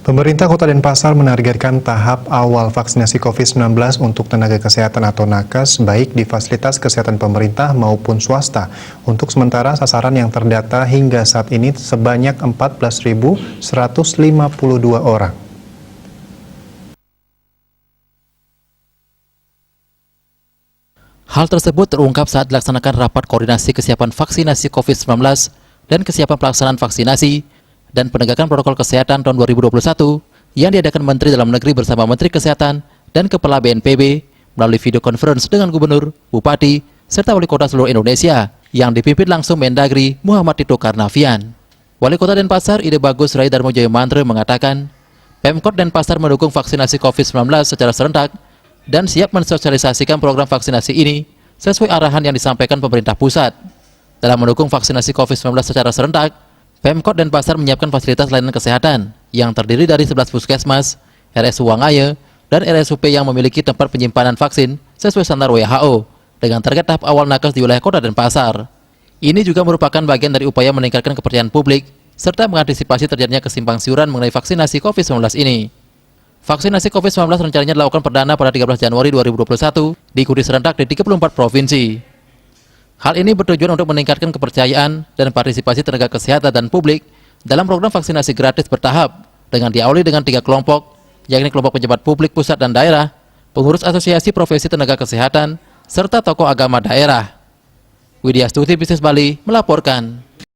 Pemerintah Kota Denpasar menargetkan tahap awal vaksinasi COVID-19 untuk tenaga kesehatan atau nakes, baik di fasilitas kesehatan pemerintah maupun swasta. Untuk sementara, sasaran yang terdata hingga saat ini sebanyak 14.152 orang. Hal tersebut terungkap saat dilaksanakan rapat koordinasi kesiapan vaksinasi COVID-19 dan kesiapan pelaksanaan vaksinasi dan penegakan protokol kesehatan tahun 2021 yang diadakan Menteri Dalam Negeri bersama Menteri Kesehatan dan Kepala BNPB melalui video conference dengan Gubernur, Bupati, serta Wali Kota seluruh Indonesia yang dipimpin langsung Mendagri Muhammad Tito Karnavian. Wali Kota Denpasar Ide Bagus Rai Darmo Jaya Mantre mengatakan, Pemkot Denpasar mendukung vaksinasi COVID-19 secara serentak dan siap mensosialisasikan program vaksinasi ini sesuai arahan yang disampaikan pemerintah pusat. Dalam mendukung vaksinasi COVID-19 secara serentak, Pemkot Denpasar menyiapkan fasilitas layanan kesehatan yang terdiri dari 11 puskesmas, RSU Wangaya, dan RSUP yang memiliki tempat penyimpanan vaksin sesuai standar WHO dengan target tahap awal nakes di wilayah Kota Denpasar. Ini juga merupakan bagian dari upaya meningkatkan kepercayaan publik serta mengantisipasi terjadinya kesimpang siuran mengenai vaksinasi COVID-19 ini. Vaksinasi COVID-19 rencananya dilakukan perdana pada 13 Januari 2021, diikuti serentak di 34 provinsi. Hal ini bertujuan untuk meningkatkan kepercayaan dan partisipasi tenaga kesehatan dan publik dalam program vaksinasi gratis bertahap dengan diawali dengan 3 kelompok, yakni kelompok pejabat publik pusat dan daerah, pengurus asosiasi profesi tenaga kesehatan, serta tokoh agama daerah. Widya Stuti Bisnis Bali melaporkan.